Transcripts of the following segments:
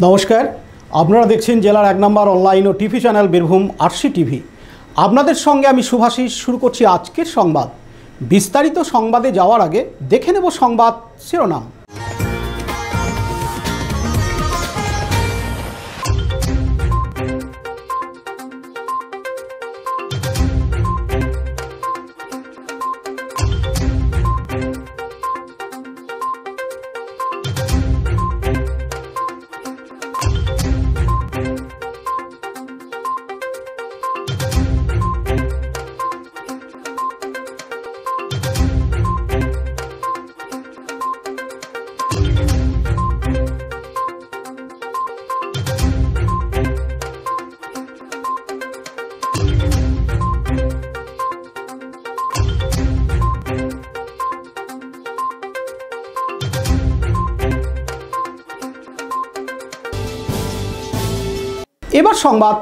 নমস্কার, আপনারা দেখছেন জেলার 1 নম্বর অনলাইন ও TV channel Birbhum RC TV. আপনাদের সঙ্গে আমি শুভাশিস। শুরু করছি আজকের সংবাদ। বিস্তারিত সংবাদে যাওয়ার আগে দেখে নেব সংবাদ শিরোনাম। এবার সংবাদ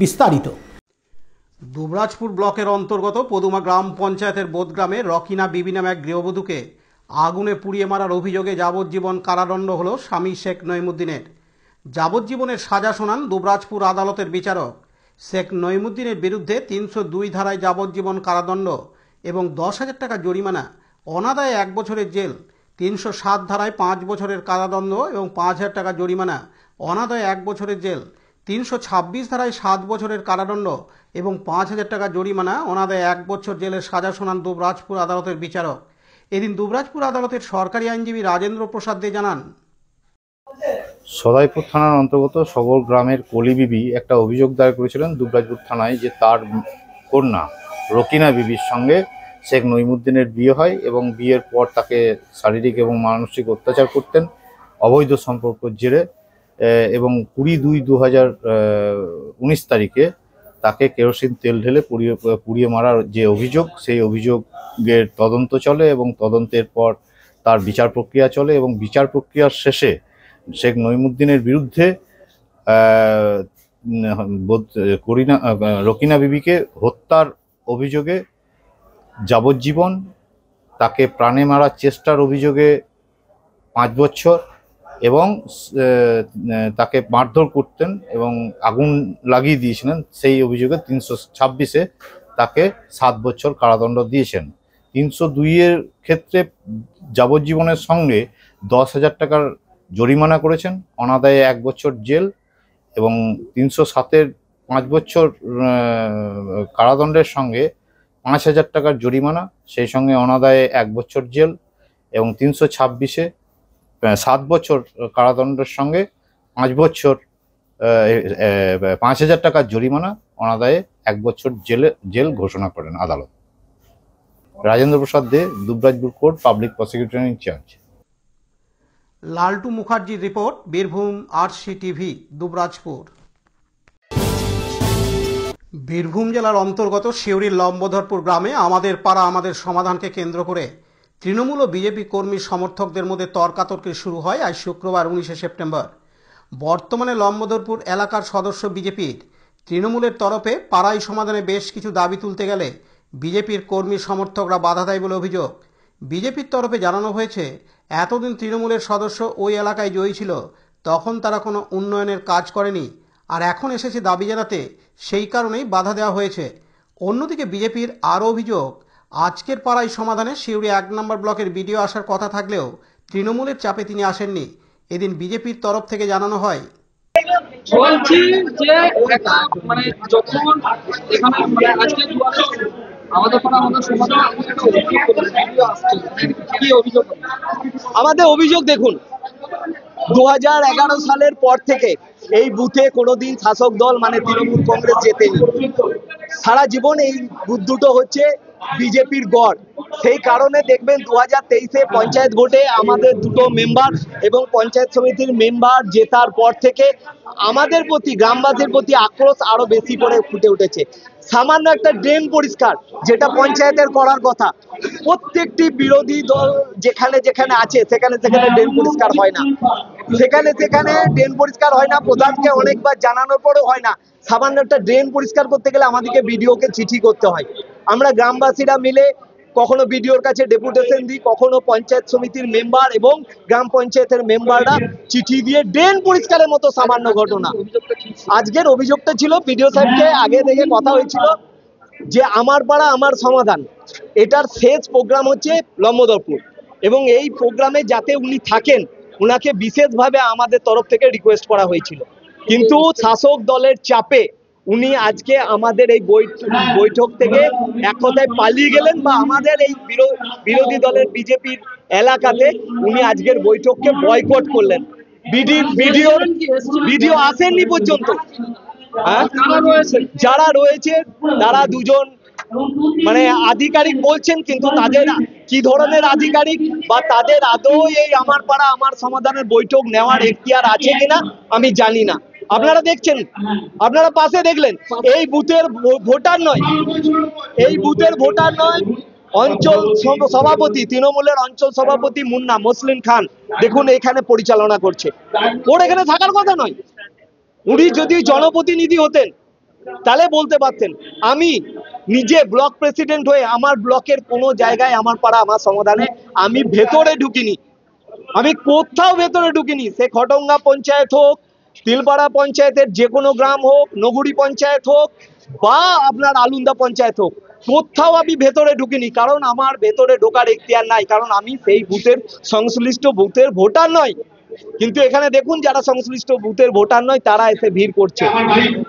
বিস্তারিত। দুবরাজপুর ব্লকের অন্তর্গত পদুমা গ্রাম পঞ্চায়েতের বোদগ্রামে রকিনা বিবি নামে এক গৃহবধূকে আগুনে পুড়িয়ে মারার অভিযোগে যাবজ্জীবন কারাদণ্ড হল স্বামী শেখ নইমুদ্দিনের। যাবজ্জীবনের সাজা শোনান দুবরাজপুর আদালতের বিচারক। শেখ নইমুদ্দিনের বিরুদ্ধে 302 ধারায় যাবজ্জীবন কারাদণ্ড এবং 10,000 টাকা জরিমানা, অনাদায়ে 1 বছরের জেল, 307 ধারায় 5 বছরের কারাদণ্ড এবং 5,000 টাকা জরিমানা, অনাদায়ে 1 বছরের জেল, 326 ধারায় 7 বছরের কারাদণ্ড এবং 5,000 টাকা জরিমানা, অনাদায়ে 1 বছর জেলের সাজা শোনান দুবরাজপুর আদালতের বিচারক। এদিন দুবরাজপুর আদালতের সরকারি আইনজীবী রাজেন্দ্র প্রসাদ দে জানান, সদাইপুর থানার অন্তর্গত সবর গ্রামের কলি বিবি একটা অভিযোগ দায়ের করেছিলেন দুবরাজপুর থানায় যে তার কন্যা রকিনা বিবির সঙ্গে শেখ নইমুদ্দিনের বিয়ে হয় এবং বিয়ের পর তাকে শারীরিক এবং মানসিক অত্যাচার করতেন অবৈধ সম্পর্কের জেরে, এবং 20/2/2019 তারিখে তাকে কেরোসিন তেল ঢেলে পুড়িয়ে মারার যে অভিযোগ, সেই অভিযোগের তদন্ত চলে এবং তদন্তের পর তার বিচার প্রক্রিয়া চলে এবং বিচার প্রক্রিয়ার শেষে শেখ নইমুদ্দিনের বিরুদ্ধে রকিনা বিবিকে হত্যার অভিযোগে যাবজ্জীবন, তাকে প্রাণে মারার চেষ্টার অভিযোগে 5 বছর এবং তাকে মারধর করতেন এবং আগুন লাগিয়ে দিয়েছিলেন সেই অভিযোগে 326-এ তাকে 7 বছর কারাদণ্ড দিয়েছেন। 302-এর ক্ষেত্রে যাবজ্জীবনের সঙ্গে 10,000 টাকার জরিমানা করেছেন, অনাদায়ে 1 বছর জেল এবং 307-এর 5 বছর কারাদণ্ডের সঙ্গে 5,000 টাকার জরিমানা, সেই সঙ্গে অনাদায়ে 1 বছর জেল এবং 326-এ 7 বছর কারাদণ্ডের সঙ্গে 5 বছর 5,000 টাকার জরিমানা, অনাদায়ে 1 বছর জেল ঘোষণা করেন আদালত। Rajendra Prasad Dey, Dubrajpur court, public prosecutor in charge. Laltu মুখার্জির report, Birbhum RC TV, Dubrajpur. Birbhum জেলার অন্তর্গত সিউড়ির লম্বধরপুর গ্রামে আমাদের পাড়া আমাদের সমাধানকে কেন্দ্র করে তৃণমূল ও বিজেপি কর্মী সমর্থকদের মধ্যে তর্কাতর্কি শুরু হয় আজ শুক্রবার 19শে সেপ্টেম্বর। বর্তমানে লম্বধরপুর এলাকার সদস্য বিজেপির তৃণমূলের তরফে পাড়াই সমাধানে বেশ কিছু দাবি তুলতে গেলে বিজেপির কর্মী সমর্থকরা বাধা দেয় বলে অভিযোগ। বিজেপির তরফে জানানো হয়েছে, এতদিন তৃণমূলের সদস্য ওই এলাকায় জয়ী ছিল, তখন তারা কোনো উন্নয়নের কাজ করেনি, আর এখন এসেছে দাবি জানাতে, সেই কারণেই বাধা দেওয়া হয়েছে। অন্যদিকে বিজেপির আরও অভিযোগ, আজকের পাড়াই সমাধানে সিউড়ি 1 নম্বর ব্লকের বিডিও আসার কথা থাকলেও তৃণমূলের চাপে তিনি আসেননি। এদিন বিজেপির তরফ থেকে জানানো হয়, বলছি যে মানে যখন এখানে মানে আজকে আমাদের অভিযোগ দেখুন, 2011 সালের পর থেকে এই বুথে কোনোদিন শাসক দল মানে তৃণমূল কংগ্রেস জেতেনি। সারা জীবন এই বুথ দুটো হচ্ছে বিজেপির গড়। সেই কারণে দেখবেন 2023-এ পঞ্চায়েত ভোটে আমাদের দুটো মেম্বার এবং পঞ্চায়েত সমিতির মেম্বার জেতার পর থেকে আমাদের প্রতি, গ্রামবাসীর প্রতি আক্রোশ আরো বেশি করে ফুটে উঠেছে। সামান্য একটা ড্রেন পরিষ্কার, যেটা পঞ্চায়েতের করার কথা, প্রত্যেকটি বিরোধী দল যেখানে যেখানে আছে সেখানে সেখানে ড্রেন পরিষ্কার হয় না, সেখানে ড্রেন পরিষ্কার হয় না। প্রধানকে অনেকবার জানানোর পরেও হয় না। সামান্য একটা ড্রেন পরিষ্কার করতে গেলে আমাদেরকে বিডিওকে চিঠি করতে হয়। আমরা গ্রামবাসীরা মিলে কখনো বিডিওর কাছে ডেপুটেশন দিই, কখনো পঞ্চায়েত সমিতির মেম্বার এবং গ্রাম পঞ্চায়েতের মেম্বাররা চিঠি দিয়ে ড্রেন পরিষ্কারের মতো সামান্য ঘটনা। আজকের অভিযোগটা ছিল বিডিও সাহেবকে আগে থেকে কথা হয়েছিল যে আমার পাড়া আমার সমাধান, এটার শেষ প্রোগ্রাম হচ্ছে লম্বদরপুর, এবং এই প্রোগ্রামে যাতে উনি থাকেন উনাকে বিশেষভাবে আমাদের তরফ থেকে রিকোয়েস্ট করা হয়েছিল, কিন্তু শাসক দলের চাপে উনি আজকে আমাদের এই বৈঠক থেকে এক কথায় পালিয়ে গেলেন, বা আমাদের এই বিরোধী দলের বিজেপির এলাকাতে উনি আজকের বৈঠককে বয়কট করলেন। ভিডিও আসেননি পর্যন্ত। যারা রয়েছে তারা দুজন মানে আধিকারিক বলছেন, কিন্তু তাদের কি ধরনের আধিকারিক বা তাদের আদৌ এই আমার পাড়া আমার সমাধানের বৈঠক নেওয়ার এখতিয়ার আছে কিনা আমি জানি না। আপনারা দেখছেন, আপনারা পাশে দেখলেন, এই বুথের ভোটার নয়, এই বুথের ভোটার নয়, অঞ্চল সভাপতি, তৃণমূলের অঞ্চল সভাপতি মুন্না মসলিন খান দেখুন এখানে পরিচালনা করছে। ওর এখানে থাকার কথা নয়। উনি যদি জনপ্রতিনিধি হতেন তাহলে বলতে পারতেন। আমি নিজে ব্লক প্রেসিডেন্ট হয়ে আমার ব্লকের কোনো জায়গায় আমার পাড়া আমার সমাধানে আমি ভেতরে ঢুকিনি, আমি কোথাও ভেতরে ঢুকিনি। সে খটঙ্গা পঞ্চায়েত হোক, তিলপাড়া পঞ্চায়েতের যে কোনো গ্রাম হোক, নগুড়ি পঞ্চায়েত হোক বা আপনার আলুন্দা পঞ্চায়েত হোক, কোথাও আমি ভেতরে ঢুকিনি, কারণ আমার ভেতরে ঢোকার এখতিয়ার নাই, কারণ আমি সেই বুথের সংশ্লিষ্ট বুথের ভোটার নয়। কিন্তু এখানে দেখুন যারা সংশ্লিষ্ট বুথের ভোটার নয় তারা এসে ভিড় করছে,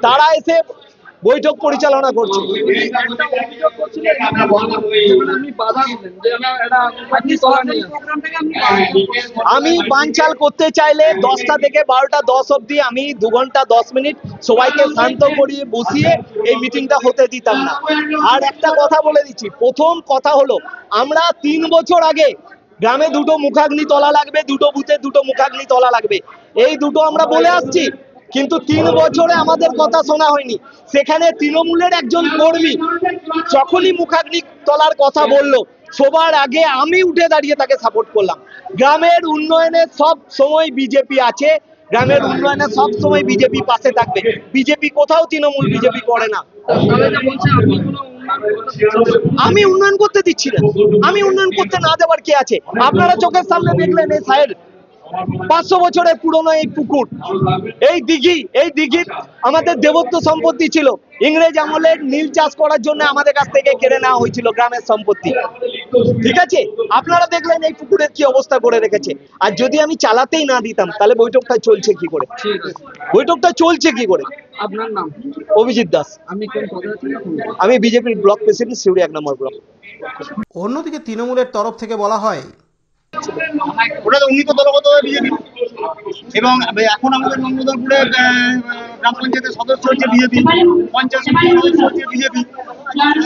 তারা এসে বৈঠক পরিচালনা করছে। আমি বানচাল করতে চাইলে 10টা থেকে 12টা 10 অবধি আমি 2 ঘন্টা 10 মিনিট সবাইকে শান্ত করিয়ে বসিয়ে এই মিটিংটা হতে দিতাম না। আর একটা কথা বলে দিচ্ছি, প্রথম কথা হলো আমরা 3 বছর আগে গ্রামে 2টো মুখাগ্নি তলা লাগবে, 2টো বুথে 2টো মুখাগ্নি তলা লাগবে, এই দুটো আমরা বলে আসছি, কিন্তু 3 বছরে আমাদের কথা শোনা হয়নি। সেখানে তৃণমূলের একজন কর্মী যখনই মুখাগ্নি তলার কথা বলল সবার আগে আমি উঠে দাঁড়িয়ে তাকে সাপোর্ট করলাম। গ্রামের উন্নয়নে সব সময় বিজেপি আছে, গ্রামের উন্নয়নে সব সময় বিজেপি পাশে থাকবে। বিজেপি কোথাও তৃণমূল বিজেপি করে না। আমি উন্নয়ন করতে দিচ্ছি না, আমি উন্নয়ন করতে না দেওয়ার কে আছে? আপনারা চোখের সামনে দেখলেন এই সাইড 500 বছরের পুরনো এই পুকুর, এই দিঘি আমাদের দেবত্ব সম্পত্তি ছিল। ইংরেজ আমলের নীল চাষ করার জন্য আমাদের কাছ থেকে কেড়ে নেওয়া হয়েছিল গ্রামের সম্পত্তি, ঠিক আছে? আপনারা দেখলেন এই পুকুরের কি অবস্থা করে রেখেছে। আর যদি আমি চালাতেই না দিতাম তাহলে বৈঠকটা চলছে কি করে? বৈঠকটা চলছে কি করে? আপনার নাম? অভিজিৎ দাস। আমি বিজেপির ব্লক প্রেসিডেন্ট, সিউড়ি 1 নম্বর ব্লক। অন্যদিকে তৃণমূলের তরফ থেকে বলা হয়, ওটা তো উন্নীত দলগত বিজেপি, এবং এখন আমাদের লম্বদরপুরে গ্রাম পঞ্চায়েতের সদস্য হচ্ছে বিজেপি, পঞ্চায়েত সমিতির সদস্য হচ্ছে বিজেপি।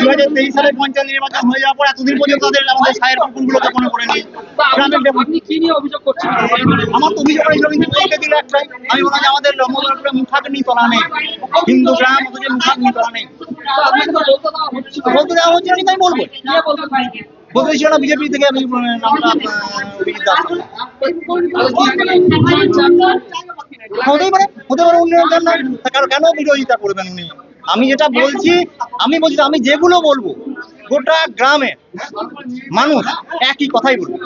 2023 সালে পঞ্চায়েত নির্বাচন হয়ে যাওয়ার পর এতদিন পর্যন্ত আমাদের সাহের পুকুরগুলোকে মনে করেনি। আপনি কি নিয়ে অভিযোগ করছেন? আমার তো অভিযোগ করেছিল কিন্তু দিল একটাই, আমি বললাম যে আমাদের লম্বদরপুরে মুখাগ্নি তলা নেই, হিন্দু গ্রাম অথচ মুখাগ্নি তলা নেই। বলতে দেওয়া হচ্ছে না, তাই বলবো বলতে ছিল না বিজেপি থেকে। আমি নামটা অভিজিৎ দাস। হতেই পারে উন্নয়নের জন্য, কেন বিরোধিতা করবেন উনি? আমি যেটা বলছি, আমি যেগুলো বলবো গোটা গ্রামে মানুষ একই কথাই বলবে,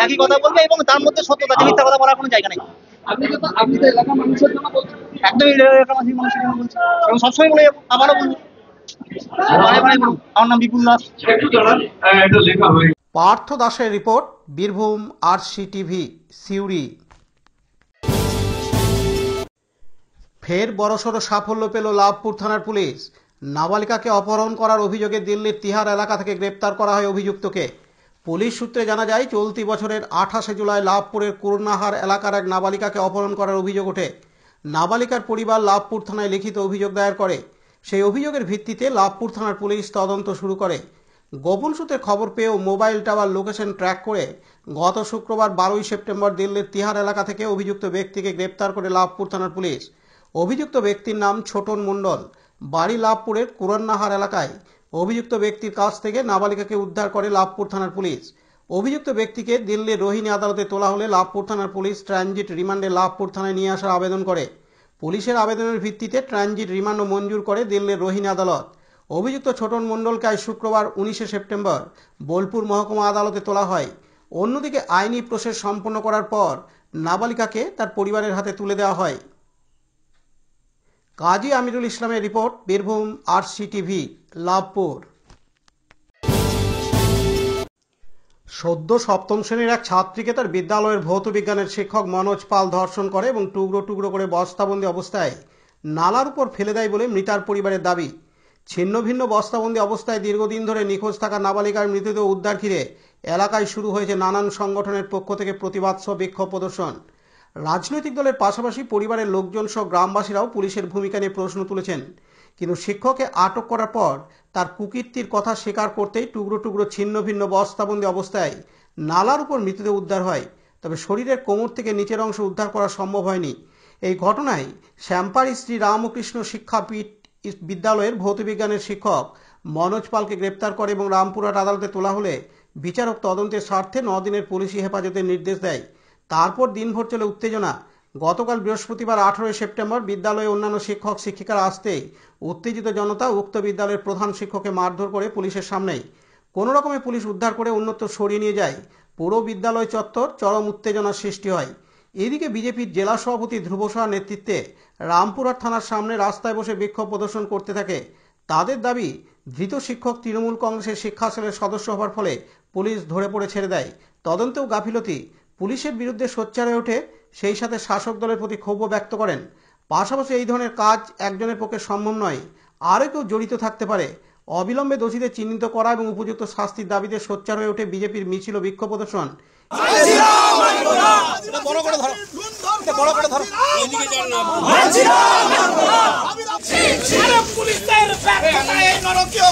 একই কথা বলবে, এবং তার মধ্যে সত্যতা আছে, মিথ্যা কথা বলার কোনো জায়গা নেই। একদমই এলাকাবাসীর মানুষের জন্য বলছি, এবং সবসময় বলে যাবো, আবারও বলবো, আমার নাম বিপুল দাস। পার্থ দাসের রিপোর্ট, বীরভূম RCTV, সিউড়ি। ফের বড়সড় সাফল্য পেল লাভপুর থানার পুলিশ। নাবালিকাকে অপহরণ করার অভিযোগে দিল্লির তিহার এলাকা থেকে গ্রেপ্তার করা হয় অভিযুক্তকে। পুলিশ সূত্রে জানা যায়, চলতি বছরের 28শে জুলাই লাভপুরের কুরনাহার এলাকার এক নাবালিকাকে অপহরণ করার অভিযোগ ওঠে। নাবালিকার পরিবার লাভপুর থানায় লিখিত অভিযোগ দায়ের করে। সেই অভিযোগের ভিত্তিতে লাভপুর থানার পুলিশ তদন্ত শুরু করে। গোপন সূত্রে খবর পেয়েও মোবাইল টাওয়ার লোকেশন ট্র্যাক করে গত শুক্রবার 12ই সেপ্টেম্বর দিল্লির তিহার এলাকা থেকে অভিযুক্ত ব্যক্তিকে গ্রেপ্তার করে লাভপুর থানার পুলিশ। অভিযুক্ত ব্যক্তির নাম ছোটন মণ্ডল, বাড়ি লাভপুরের কুরনাহার এলাকায়। অভিযুক্ত ব্যক্তির কাছ থেকে নাবালিকাকে উদ্ধার করে লাভপুর থানার পুলিশ। অভিযুক্ত ব্যক্তিকে দিল্লির রোহিণী আদালতে তোলা হলে লাভপুর থানার পুলিশ ট্রানজিট রিমান্ডে লাভপুর থানায় নিয়ে আসার আবেদন করে। পুলিশের আবেদনের ভিত্তিতে ট্রানজিট রিমান্ডও মঞ্জুর করে দিল্লির রোহিণী আদালত। অভিযুক্ত ছোটন মণ্ডলকে আজ শুক্রবার 19শে সেপ্টেম্বর বোলপুর মহকুমা আদালতে তোলা হয়। অন্যদিকে আইনি প্রসেস সম্পন্ন করার পর নাবালিকাকে তার পরিবারের হাতে তুলে দেওয়া হয়। কাজী আমিরুল ইসলামের রিপোর্ট, বীরভূম RCTV, লাভপুর। সদ্য সপ্তম শ্রেণীর এক ছাত্রীকে তার বিদ্যালয়ের ভৌত বিজ্ঞানের শিক্ষক মনোজ পাল ধর্ষণ করে এবং টুকরো টুকরো করে বস্তাবন্দি অবস্থায় নালার উপর ফেলে দেয় বলে মৃতার পরিবারের দাবি। ছিন্ন ভিন্ন বস্তাবন্দি অবস্থায় দীর্ঘদিন ধরে নিখোঁজ থাকা নাবালিকার মৃতদেহ উদ্ধার ঘিরে এলাকায় শুরু হয়েছে নানান সংগঠনের পক্ষ থেকে প্রতিবাদ সহ বিক্ষোভ প্রদর্শন। রাজনৈতিক দলের পাশাপাশি পরিবারের লোকজন সহ গ্রামবাসীরাও পুলিশের ভূমিকা নিয়ে প্রশ্ন তুলেছেন। কিন্তু শিক্ষককে আটক করার পর তার কুকীর্তির কথা স্বীকার করতেই টুকরো টুকরো ছিন্ন ভিন্ন বস্তাবন্দি অবস্থায় নালার উপর মৃতদেহ উদ্ধার হয়। তবে শরীরের কোমর থেকে নিচের অংশ উদ্ধার করা সম্ভব হয়নি। এই ঘটনায় শ্যামপাড়ি শ্রী রামকৃষ্ণ শিক্ষাপীঠ বিদ্যালয়ের ভৌতবিজ্ঞানের শিক্ষক মনোজ পালকে গ্রেপ্তার করে এবং রামপুরহাট আদালতে তোলা হলে বিচারক তদন্তের স্বার্থে 9 দিনের পুলিশি হেফাজতের নির্দেশ দেয়। তারপর দিনভর চলে উত্তেজনা। গতকাল বৃহস্পতিবার 18 সেপ্টেম্বর বিদ্যালয়ে অন্যান্য শিক্ষক শিক্ষিকারা আসতেই উত্তেজিত জনতা উক্ত বিদ্যালয়ের প্রধান শিক্ষককে মারধর করে পুলিশের সামনেই কোনো রকমে পুলিশ উদ্ধার করে অন্যত্র সরিয়ে নিয়ে যায়। পুরো বিদ্যালয় চত্বর চরম উত্তেজনার সৃষ্টি হয়। এদিকে বিজেপির জেলা সভাপতি ধ্রুব সাহার নেতৃত্বে রামপুরহাট থানার সামনে রাস্তায় বসে বিক্ষোভ প্রদর্শন করতে থাকে। তাদের দাবি, ধৃত শিক্ষক তৃণমূল কংগ্রেসের শিক্ষা সেলের সদস্য হওয়ার ফলে পুলিশ ধরে পড়ে ছেড়ে দেয়। তদন্তেও গাফিলতি, পুলিশের বিরুদ্ধে সোচ্চার হয়ে ওঠে। সেই সাথে শাসক দলের প্রতি ক্ষোভও ব্যক্ত করেন। পাশাপাশি এই ধরনের কাজ একজনের পক্ষে সম্ভব নয়, আরও কেউ জড়িত থাকতে পারে। অবিলম্বে দোষীদের চিহ্নিত করা এবং উপযুক্ত শাস্তির দাবিতে সোচ্চার হয়ে ওঠে বিজেপির মিছিল ও বিক্ষোভ প্রদর্শন।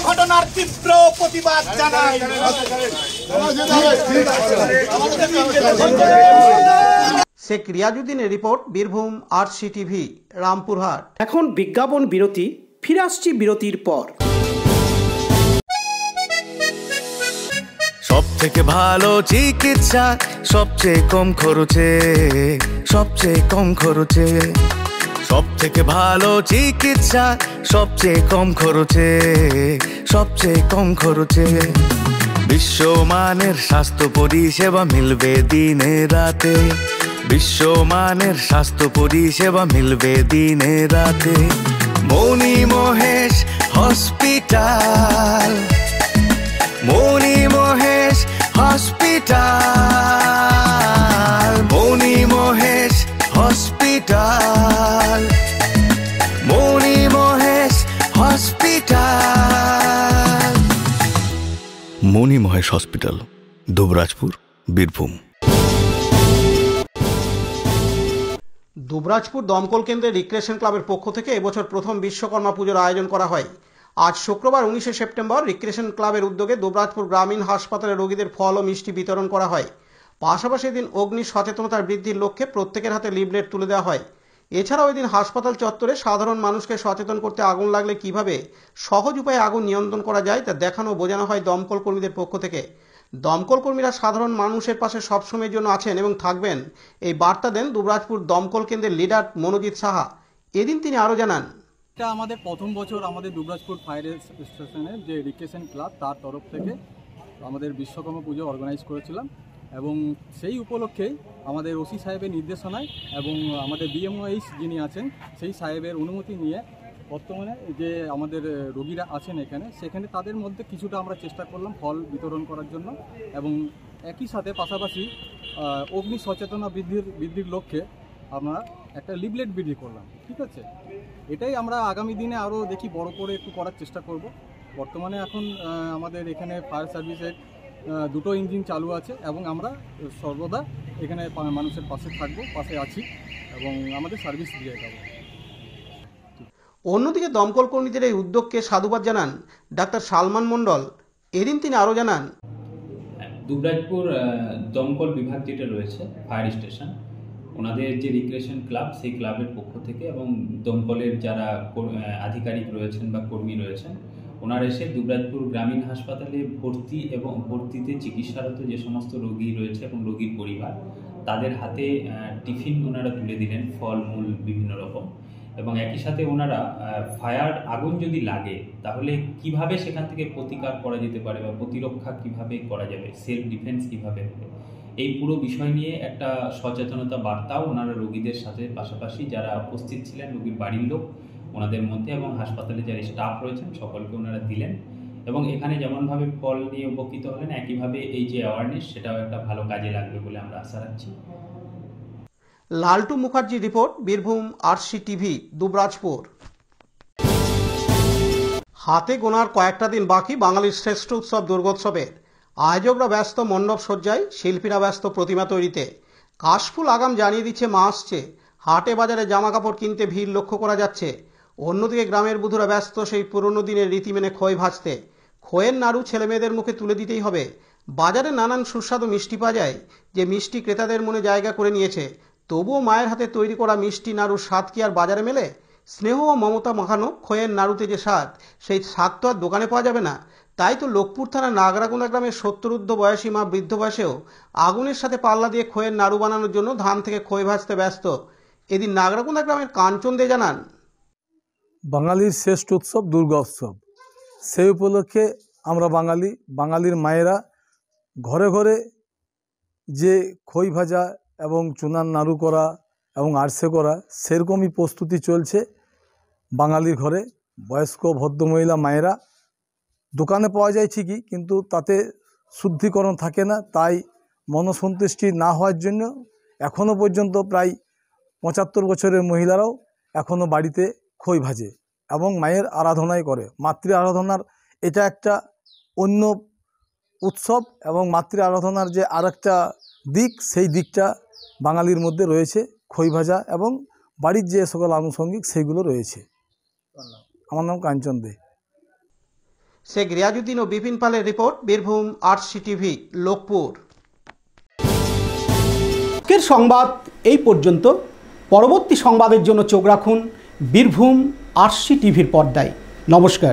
ঘটনার তীব্র প্রতিবাদ জানাই। শেখ রিয়াজউদ্দিনের রিপোর্ট, বীরভূম RCTV, রামপুরহাট। এখন বিজ্ঞাপন বিরতি, ফিরে আসছি বিরতির পর। সব থেকে ভালো চিকিৎসা, সবচেয়ে কম খরচে, সবচেয়ে কম খরচে। সব থেকে ভালো চিকিৎসা, সবচেয়ে কম খরচে, সবচেয়ে কম খরচে। বিশ্বমানের স্বাস্থ্য পরিষেবা মিলবে দিনে রাতে, বিশ্বমানের স্বাস্থ্য পরিষেবা মিলবে দিনে রাতে। মণি মহেশ হসপিটাল, মণি মহেশ হসপিটাল, মণি মহেশ হসপিটাল, মণি মহেশ হসপিটাল। মণি মহেশ হসপিটাল, দুবরাজপুর, বীরভূম। দুবরাজপুর দমকল কেন্দ্রের রিক্রিয়েশন ক্লাবের পক্ষ থেকে এবছর প্রথম বিশ্বকর্মা পুজোর আয়োজন করা হয়। আজ শুক্রবার 19শে সেপ্টেম্বর রিক্রিয়েশন ক্লাবের উদ্যোগে দুবরাজপুর গ্রামীণ হাসপাতালে রোগীদের ফল ও মিষ্টি বিতরণ করা হয়। পাশাপাশি এদিন অগ্নি সচেতনতার বৃদ্ধির লক্ষ্যে প্রত্যেকের হাতে লিফলেট তুলে দেওয়া হয়। এছাড়াও এদিন হাসপাতাল চত্বরে সাধারণ মানুষকে সচেতন করতে আগুন লাগলে কিভাবে সহজ উপায়ে আগুন নিয়ন্ত্রণ করা যায় তা দেখানো বোঝানো হয় দমকল কর্মীদের পক্ষ থেকে। দমকল কর্মীরা সাধারণ মানুষের পাশে সবসময়ের জন্য আছেন এবং থাকবেন, এই বার্তা দেন দুবরাজপুর দমকল কেন্দ্রের লিডার মনোজিৎ সাহা। এদিন তিনি আরও জানান, এটা আমাদের প্রথম বছর আমাদের দুবরাজপুর ফায়ার স্টেশনের যে রিক্রিয়েশন ক্লাব তার তরফ থেকে আমাদের বিশ্বকর্মা পুজো অর্গানাইজ করেছিলাম এবং সেই উপলক্ষেই আমাদের ওসি সাহেবের নির্দেশনায় এবং আমাদের BMOH যিনি আছেন সেই সাহেবের অনুমতি নিয়ে বর্তমানে যে আমাদের রোগীরা আছেন এখানে, সেখানে তাদের মধ্যে কিছুটা আমরা চেষ্টা করলাম ফল বিতরণ করার জন্য এবং একই সাথে পাশাপাশি অগ্নি সচেতনতা বৃদ্ধির লক্ষ্যে আমরা একটা লিফলেট বিলি করলাম। ঠিক আছে, এটাই আমরা আগামী দিনে আরও দেখি বড় করে একটু করার চেষ্টা করব। বর্তমানে এখন আমাদের এখানে ফায়ার সার্ভিসের 2টো ইঞ্জিন চালু আছে এবং আমরা সর্বদা এখানে মানুষের পাশে থাকবো, পাশে আছি এবং আমাদের সার্ভিস দিয়ে যাব। অন্যদিকে দমকল কর্মীদের এই উদ্যোগকে সাধুবাদ জানান ডাক্তার সালমান মণ্ডল। এদিন তিনি আরও জানান, দুবরাজপুর দমকল বিভাগ যেটা রয়েছে ফায়ার স্টেশন, ওনাদের যে রিক্রিয়েশন ক্লাব সেই ক্লাবের পক্ষ থেকে এবং দমকলের যারা আধিকারিক রয়েছেন বা কর্মী রয়েছেন ওনারা এসে দুবরাজপুর গ্রামীণ হাসপাতালে ভর্তি এবং ভর্তিতে চিকিৎসারত যে সমস্ত রোগী রয়েছে এবং রোগীর পরিবার তাদের হাতে টিফিন ওনারা তুলে দিলেন, ফলমূল বিভিন্ন রকম। এবং একই সাথে ওনারা আগুন যদি লাগে তাহলে কিভাবে সেখান থেকে প্রতিকার করা যেতে পারে বা প্রতিরক্ষা কিভাবে করা যাবে, সেলফ ডিফেন্স কিভাবে হবে, এই পুরো বিষয় নিয়ে একটা সচেতনতা বার্তাও ওনারা রোগীদের সাথে পাশাপাশি যারা উপস্থিত ছিলেন রোগীর বাড়ির লোক ওনাদের মধ্যে এবং হাসপাতালে যারা স্টাফ রয়েছেন সকলকে ওনারা দিলেন। এবং এখানে যেমনভাবে ফল নিয়ে উপকৃত হলেন একইভাবে এই যে অ্যাওয়ারনেস সেটাও একটা ভালো কাজে লাগবে বলে আমরা আশা রাখছি। Laltu Mukherjee report, Birbhum RC TV, Dubrajpur. হাতে গোনার কয়েকটা দিন বাকি বাঙালির শ্রেষ্ঠ উৎসব দুর্গোৎসবের। আয়োজকরা ব্যস্ত মণ্ডপ সজ্জায়, শিল্পীরা ব্যস্ত প্রতিমা তৈরিতে। কাশফুল আগাম জানিয়ে দিচ্ছে মা আসছে। হাটে বাজারে জামা কাপড় কিনতে ভিড় লক্ষ্য করা যাচ্ছে। অন্যদিকে গ্রামের বুধুরা ব্যস্ত সেই পুরনো দিনের রীতি মেনে খই ভাজতে। খইয়ের নাড়ু ছেলে মেয়েদের মুখে তুলে দিতেই হবে। বাজারে নানান সুস্বাদু মিষ্টি পাওয়া যায়, যে মিষ্টি ক্রেতাদের মনে জায়গা করে নিয়েছে। তবুও মায়ের হাতে তৈরি করা মিষ্টি নাড়ুর স্বাদ কি আর বাজারে মেলে? স্নেহ ও মমতা মাখানো খইয়ের নাড়ুতে যে স্বাদ, সেই স্বাদ তো আর দোকানে পাওয়া যাবে না। তাই তো লোকপুর থানার নাগরাগুনা গ্রামের 70 বয়সী মা বৃদ্ধ বয়সেও আগুনের সাথে পাল্লা দিয়ে খইয়ের নাড়ু বানানোর জন্য ধান থেকে খই ভাজতে ব্যস্ত। এদিন নাগরাগুনা গ্রামের কাঞ্চন দে জানান, বাঙালির শ্রেষ্ঠ উৎসব দুর্গা উৎসব। সেই উপলক্ষে আমরা বাঙালির মায়েরা ঘরে ঘরে যে খই ভাজা এবং চুনার নাড়ু করা এবং আরসে করা সেরকমই প্রস্তুতি চলছে বাঙালির ঘরে। বয়স্ক ভদ্রমহিলা মায়েরা, দোকানে পাওয়া যায় ঠিকই, কিন্তু তাতে শুদ্ধিকরণ থাকে না। তাই মনসন্তুষ্টি না হওয়ার জন্য এখনও পর্যন্ত প্রায় 75 বছরের মহিলারাও এখনও বাড়িতে খই ভাজে এবং মায়ের আরাধনাই করে। মাতৃ আরাধনার এটা একটা অন্য উৎসব এবং মাতৃ আরাধনার যে আরেকটা দিক, সেই দিকটা বাঙালির মধ্যে রয়েছে। খই ভাজা এবং বাড়ির যে সকল আনুষঙ্গিক সেইগুলো রয়েছে। আমার নাম কাঞ্চন দে। শেখ রিয়াজউদ্দিন ও বিপিন পালের report, Birbhum RC TV, Lokpur. আজকের সংবাদ এই পর্যন্ত। পরবর্তী সংবাদের জন্য চোখ রাখুন বীরভূম আরসি টিভির পর্দায়। নমস্কার।